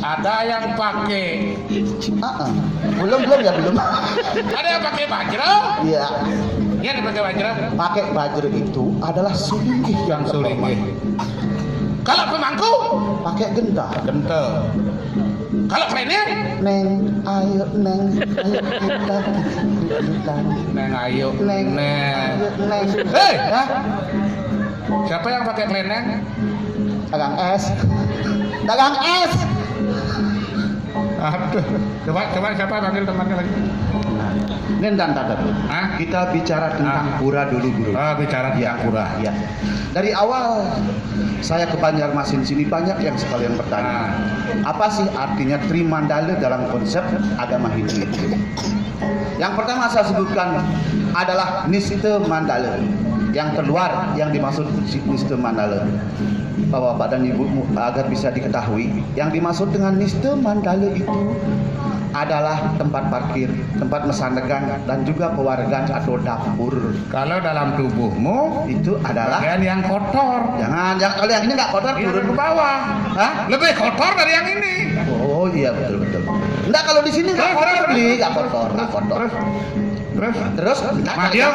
Ada yang pakai. Belum ya belum. Ada yang pakai bajra. Iya. Iya, ada pakai bajra. Pakai bajra itu adalah sulingih yang Sulingih. Kalau pemangku pakai genta. gente. Kalau klener Neng, ayo kita. neng ayo Neng, neng. ayo neng. Hei! Hah? Siapa yang pakai klener? Dagang es. Dagang es. Aduh. Coba siapa panggil temannya lagi? Nen dan tata dulu. Hah? Kita bicara tentang pura dulu, Bro. Bicara tentang pura. Ya. Dari awal saya ke Banjarmasin sini banyak yang sekalian bertanya. Apa sih artinya Trimandala dalam konsep agama Hindu itu? Yang pertama saya sebutkan adalah Niste Mandala. Yang terluar yang dimaksud Niste Mandala. Bapak-bapak dan ibu agar bisa diketahui, yang dimaksud dengan Niste Mandala itu adalah tempat parkir, tempat mesandegan, dan juga pewargan atau dapur. Kalau dalam tubuhmu Itu adalah bagian yang kotor. jangan kalau yang ini nggak kotor Turun turun ke bawah. Hah? Lebih kotor dari yang ini. Oh iya betul. Enggak kalau di sini nggak kotor beli, nggak kotor. Terus Madia.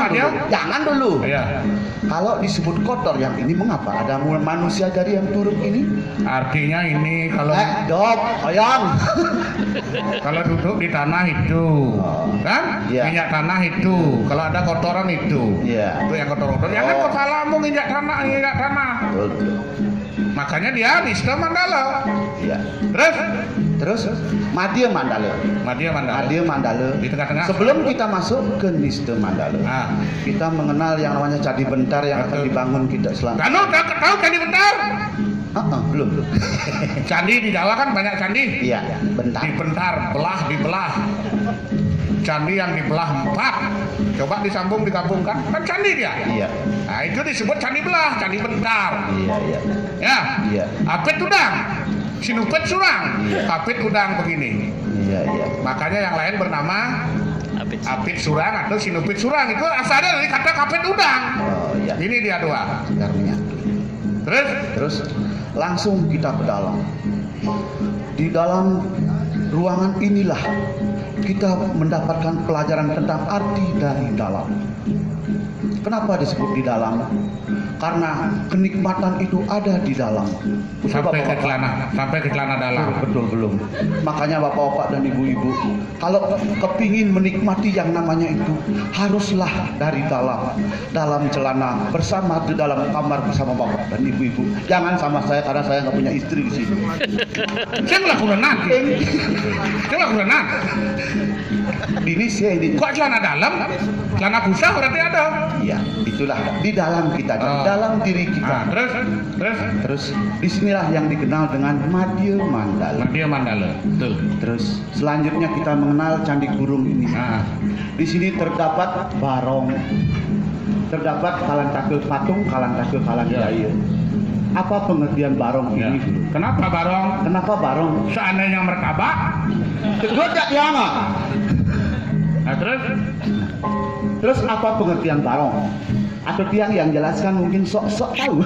jangan dulu. Iya. Kalau disebut kotor yang ini mengapa? Ada manusia dari yang turun ini? Artinya ini kalau Dok, oyong. kalau duduk di tanah itu, kan? Iya. Minyak tanah itu. Kalau ada kotoran itu. Iya. Itu yang kotor-kotor. Jangan kau salahmu minyak tanah. Betul. Makanya dia Niste Mandala. Iya. Terus Madya Mandala. Madya Mandala. Madya Mandala. Di tengah-tengah. Sebelum kita masuk ke Niste Mandala, kita mengenal yang namanya Candi Bentar yang akan dibangun kita selama. Kamu tahu candi bentar? Belum. Candi di Jawa kan banyak candi. Iya, bentar. Dibentar, dibelah. Candi yang dibelah 4. Coba disambung digabungkan, kan candi dia. Iya. Nah, itu disebut candi belah, candi bentar. Iya. Ya. Iya. Apit udang, sinupet surang. Iya. Apit udang begini. Iya. Makanya yang lain bernama apit surang atau sinupit surang. Itu asalnya dari kata kapit udang. Oh iya. Ini dia dua. Sekarangnya. Terus langsung kita ke dalam. Di dalam ruangan inilah kita mendapatkan pelajaran tentang arti dari dalam. Kenapa disebut di dalam? Karena kenikmatan itu ada di dalam. Sampai ke celana dalam. Betul belum. Makanya bapak-bapak dan ibu-ibu, kalau kepingin menikmati yang namanya itu, haruslah dari dalam celana bersama di dalam kamar bersama bapak dan ibu-ibu. Jangan sama saya karena saya nggak punya istri di sini. Saya nggak renang. Ini saya ini. Kok celana dalam? Celana busa berarti ada. Iya, itulah di dalam kita, di dalam diri kita. Terus disinilah yang dikenal dengan Madya Mandala. Madya Mandala. Betul. Terus selanjutnya kita mengenal Candi Kurung ini. Di sini terdapat barong, terdapat patung kalan jaya. Apa pengertian barong ini? Kenapa barong? Seandainya merkabah. Kedua tak dianga. Nah, Terus apa pengertian barong? Atau tiang yang jelaskan mungkin sok-sok tahu.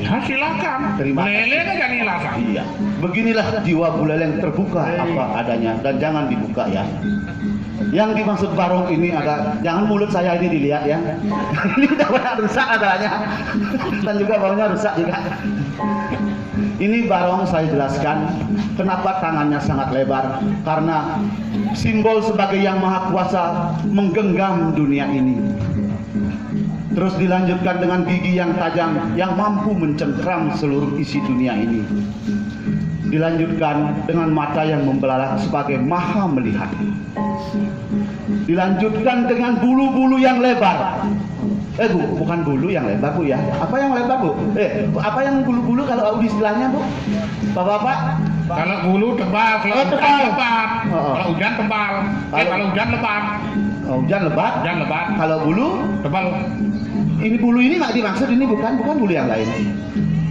Ya silakan. Terima kasih. Lele aja nih langsung. Iya. Beginilah jiwa buleleng terbuka apa adanya dan jangan dibuka ya. Yang dimaksud barong ini ada, jangan mulut saya ini dilihat ya. Ini udah banyak rusak adanya. Dan juga barongnya rusak juga. Ini barong saya jelaskan kenapa tangannya sangat lebar, karena simbol sebagai yang maha kuasa menggenggam dunia ini. Terus dilanjutkan dengan gigi yang tajam yang mampu mencengkram seluruh isi dunia ini. Dilanjutkan dengan mata yang membelalak sebagai maha melihat. Dilanjutkan dengan bulu-bulu yang lebar. Bu, bukan bulu yang lebar Bu ya. Apa yang lebar Bu? Apa yang bulu-bulu kalau istilahnya Bu? Bapak-bapak? Kalau bulu tebal, kalau hujan lebat. Kalau hujan tebal. Kalau hujan lebat. Hujan lebat? Hujan lebat. Kalau bulu tebal. Ini bulu ini nggak dimaksud, ini bukan bulu yang lain.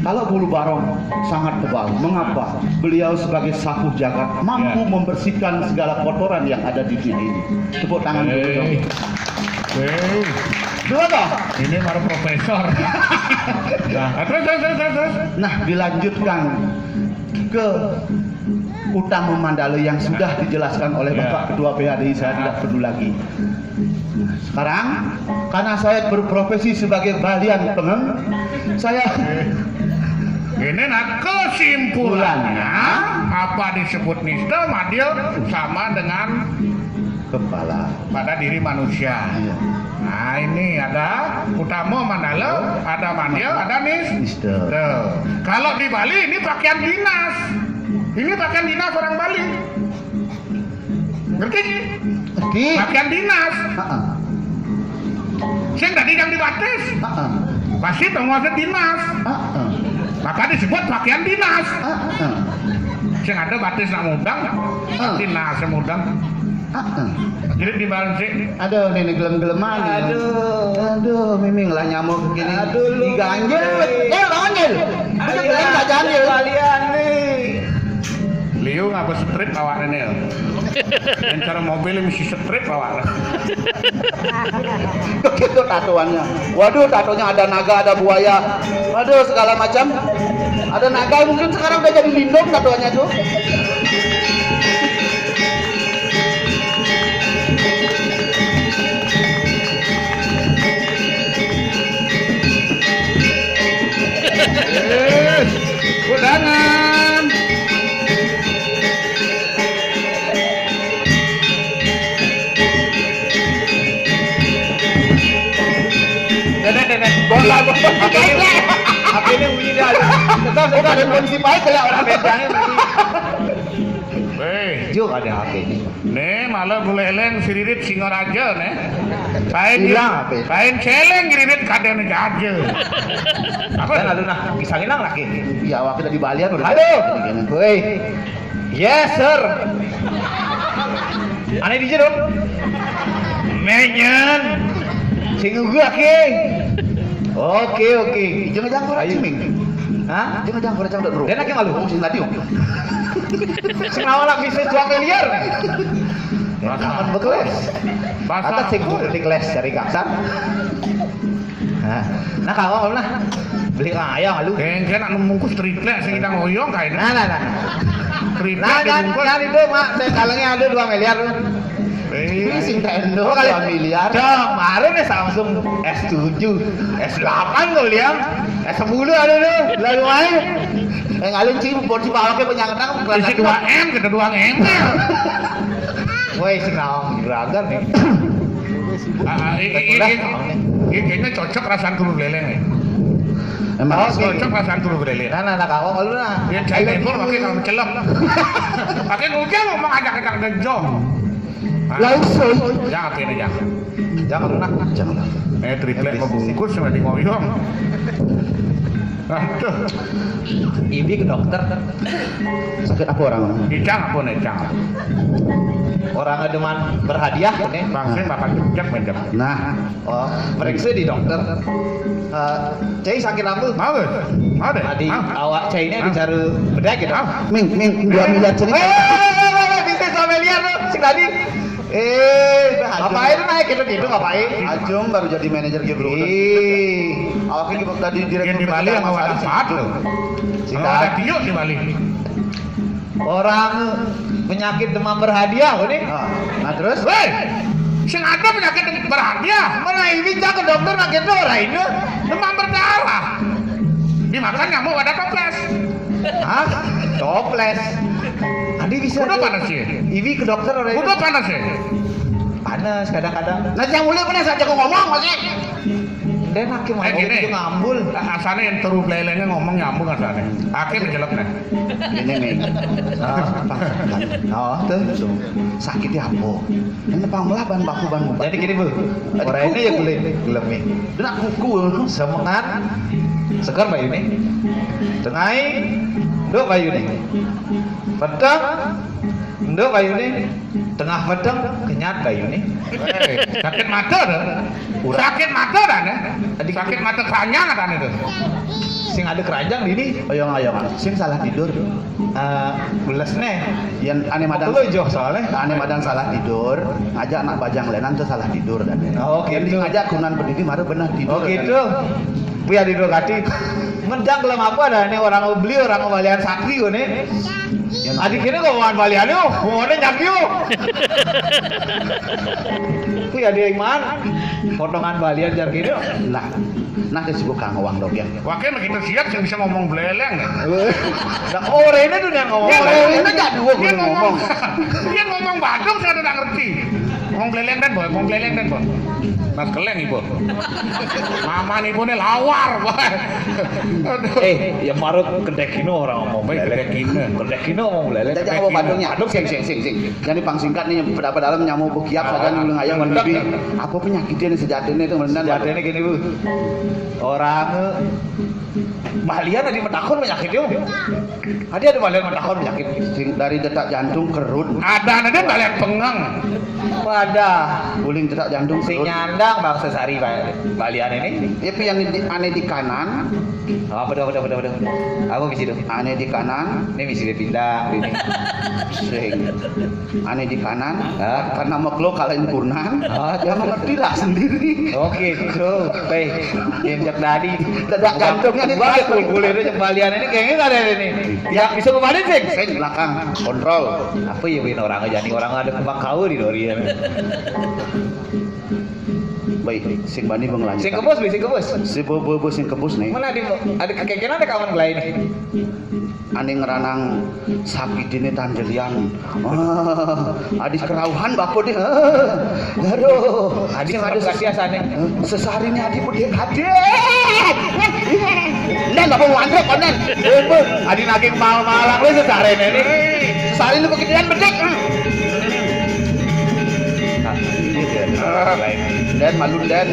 Kalau bulu barong sangat tebal. Mengapa? Beliau sebagai sapuh jagat mampu membersihkan segala kotoran yang ada di dunia ini. Tepuk tangan dulu dong. Dua toh? Ini baru profesor. Nah, terus. Nah, dilanjutkan ke Utama Mandala yang sudah dijelaskan oleh Ya. Bapak Ketua PHDI, saya tidak perlu lagi. Sekarang, karena saya berprofesi sebagai balian pengeng, saya Ini nah kesimpulannya apa disebut nista madil sama dengan kepala. pada diri manusia. Iya. Nah ini ada Utama Mandala, ada Madil, ada Nista. Tuh. Kalau di Bali ini pakaian dinas. Ini pakaian dinas orang Bali. Ngerti sih? Di. Pakaian dinas. Heeh. Sing tadi yang dibatis. Heeh. Pasti penguasa dinas. Heeh. Maka disebut pakaian dinas. Heeh. Sing ada batis nak mudang, dinas mudang. Heeh. Jadi di Bali sih. Aduh, ini gelem-geleman. Aduh, miming lah nyamuk gini. Aduh, lu. Diganjel. Ganjel. Bener bener enggak ganjel. Kalian nih. Liu ngapa strip awak ini? Yang cara mobil mesti strip awak. Begitu tatoannya. Waduh, tatonya ada naga, ada buaya. Waduh, segala macam. Ada naga, mungkin sekarang udah jadi lindung tatoannya tuh. Udangan. Nenek. Bola. HP ini bunyi dah. Tetap Dan kondisi baik kayak orang bedanya bunyi. Weh, Juk ada HP ini. nih malah buleleng siririt Singaraja nih. Pain Hilang apa? Pain celeng siririt kadang aja. Apa? Dan aduh nah, bisa ngilang lagi. Iya, awak kita di Balian udah. Aduh. Woi. Yes, sir. Aneh di dong. Menyen. Sing gua ke. Oke. Jangan kurang ciming. Hah? Jangan kurang cang dulu. Dia nak yang malu. Sing tadi. Sing awalnya bisa jual miliar. Kapan bekeles? Bahasa Atau sing di keles cari kasar. Nah kawan lah beli ayam lu. Kayaknya nak membungkus triplek sing kita ngoyong kayaknya. Nah. Triplek Nah, dibungkus. itu mak, saya kalengnya ada 2 miliar. Ini sing tendo Oh, kali 2 miliar. Kemarin ya Samsung S7, S8 tuh liam, S10 ada tuh, lalu main. Ngalin sih porsi bawaknya penyangkang Isi 2M, kita 2M. Woi, sing naon geragan nih. Ini kayaknya cocok rasaan turu leleng nih. Emang Cocok rasaan turu leleng. Nah, kawan lu nah. Dia cai handphone pakai kalau mencelok. Pakai ngujang ngomong ajak-ajak ngejong. langsung. Jangan ini jangan. Jangan lu nah. Janganlah. Triplek membungkus sama di ngoyong. Aduh, Ibi ke dokter. Sakit apa orang? icang apa nih icang? Orang deman berhadiah nih. Bangsin makan jejak mencet. Nah, Oh, periksa di dokter. Cai sakit apa? Mau deh, mau deh. Tadi Mau. awak Cai ini dicari bedak gitu. Mau. Ming 2 miliar cerita. Bisnis 2 miliar lu, sing tadi. Ngapain naik gitu ngapain? Ajum baru jadi manajer gitu. Awaknya gitu tadi Yang direktur di Bali yang PT awal Mas saat Adi. loh. Sing Kalau ada tadi. Tio di Bali. Orang penyakit demam berhadiah ini. Nah terus? Weh, sing ada penyakit berhadiah. Mana ini ke dokter nak gitu orang ini? Demam berdarah. Dimakan nyamuk ada toples. Hah? Toples. Adi bisa. Udah tuh. panas sih. Ibi ke dokter orang ini. Udah panas sih. Panas kadang-kadang. Nah yang mulia bener saja kok ngomong masih. Dia nakim mau Gini. itu ngambul. Asalnya yang terus lelengnya ngomong nyambung asalnya. Akhirnya menjelek nih. Ini Ming. Oh, tuh. Sakitnya apa? Ini panglah ban baku ban mubat. Jadi gini bu, orang ini ya gelem nih. Dia nak pukul. Semangat, segar bayu nih. Tengai, duk bayu nih. Pedang, duk bayu nih. Tengah pedang, kenyat bayu nih. Sakit mata dah. Sakit mata dah nih. Sakit mata keranjang kan itu. sing ada keranjang di ini. Oyong sing salah tidur. Beles nih. Yang aneh madang. Lo joh soalnya. Aneh madang salah tidur, ngajak anak bajang lenan tuh salah tidur dan. Oh, Yang gitu. ngajak kunan berdiri maru benar tidur. Oh gitu. Puya di Dokati. Menjang dalam apa ada nih orang mau beli orang mau balian sakti gue nih. Adik ini kok mau balian yuk, mau nyak yuk. Puya di mana? Potongan balian jar gini. Nah disebut kang uang dok ya. Wakil begitu siap sih bisa ngomong beleleng. Nah, orang ini tuh yang ngomong. Ini gak dua Dia gue ngomong. Dia ngomong Badung saya udah ngerti. Ngomong beleleng dan boy, ngomong beleleng dan boy. Mas keleng ibu. Mama ibu nih lawar boy. Aduh. Ya marut kedekino orang ngomong beleleng. Kedekino ngomong beleleng. Jangan ngomong Badungnya. Aduh sing. Jadi pangsingkat nih pada dalam nyamuk bukiap saja nih ayam lebih. Apa penyakitnya nih sejatinya itu benar. Sejatinya gini bu. Orang balian ada metakon penyakit yuk. Ada balian metakon penyakit. Sing dari detak jantung kerut. Ada balian pengang. Pada Guling detak jantung si kerut. nyandang bang sesari balian ini. Tapi yang aneh di kanan, Apa Apa misi tuh? aneh di kanan, Ini misi dia pindah ini. sing aneh di kanan. Hah? Karena makhluk kalian purnan, ya mengerti lah sendiri. Oke, so, baik. Yang tadi Detak jantungnya nih Balik kaku. kulit itu balian ini kayaknya nggak ada ini. Ya bisa kembali sih. Sing belakang kontrol. Apa ya bin orang jadi orang ada kembang kau di dori. Baik, sing bani bengelanjut. Sing kebos, sing kebos. Si bobo sing kebus nih. Mana ada kekekena ada kawan gelai ini. Ane ngeranang sapi dini tanjelian. Adis kerauhan bapo deh. Aduh, Adi ada kasiasane. sesari ini adi pun hadir. Nen apa wandrop konen. Adi naging mal-malang lu sesarene ini. Sesari ini kegedean bedek. Dan malu dan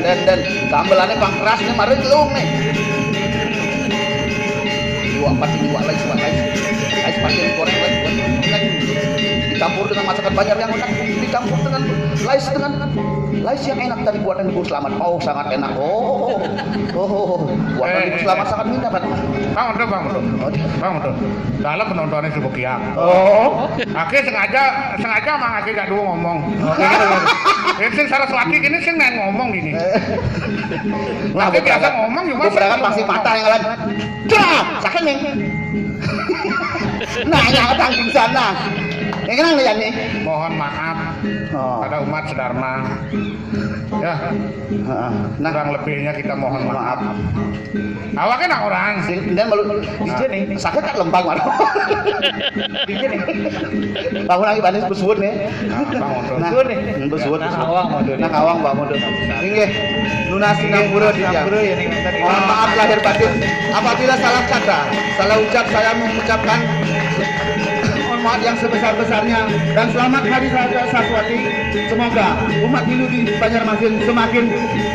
gambelannya bang keras nih marin telung nih. Dua lagi pasti goreng lagi dicampur dengan masakan banyak yang enak, dicampur dengan lais yang enak tadi buatan Ibu Selamat. Oh sangat enak. Buatan Ibu Selamat sangat minta kan. Bang udah. Dalam penontonnya si Bukiak. Oh. Aki sengaja mang Aki gak dulu ngomong. Ini Saraswati gini sih nggak ngomong gini. Aki biasa ngomong cuma berangkat pasti patah yang lain. Dah, sakit nih. Nah, yang tanggung sana. Yang kenal ya nih. mohon maaf pada umat Sedharma. Ya, Nah, kurang lebihnya kita mohon maaf. maaf. Awaknya nak orang. Dan malu DJ nih. Sakit tak lempang mana? DJ nih. Bangun lagi panis bersuut nih. Nah, bersuut. Nah, awang mau Nah, awang Mbak Modo. Nggih. Lunas Singapura di Singapura ya nih. Mohon maaf lahir batin apabila salah kata, salah ucap saya mengucapkan mohon maaf yang sebesar-besarnya dan selamat hari Saraswati. Semoga umat Hindu di Banjarmasin semakin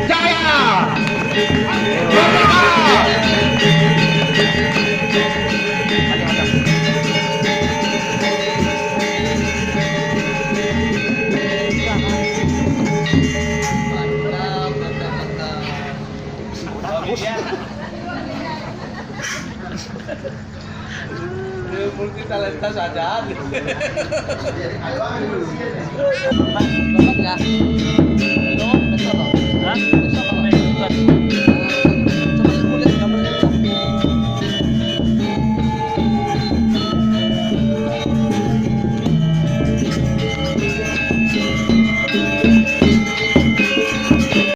jaya. Multi talenta saja. Banget ya? Besok besok. Hah? Besok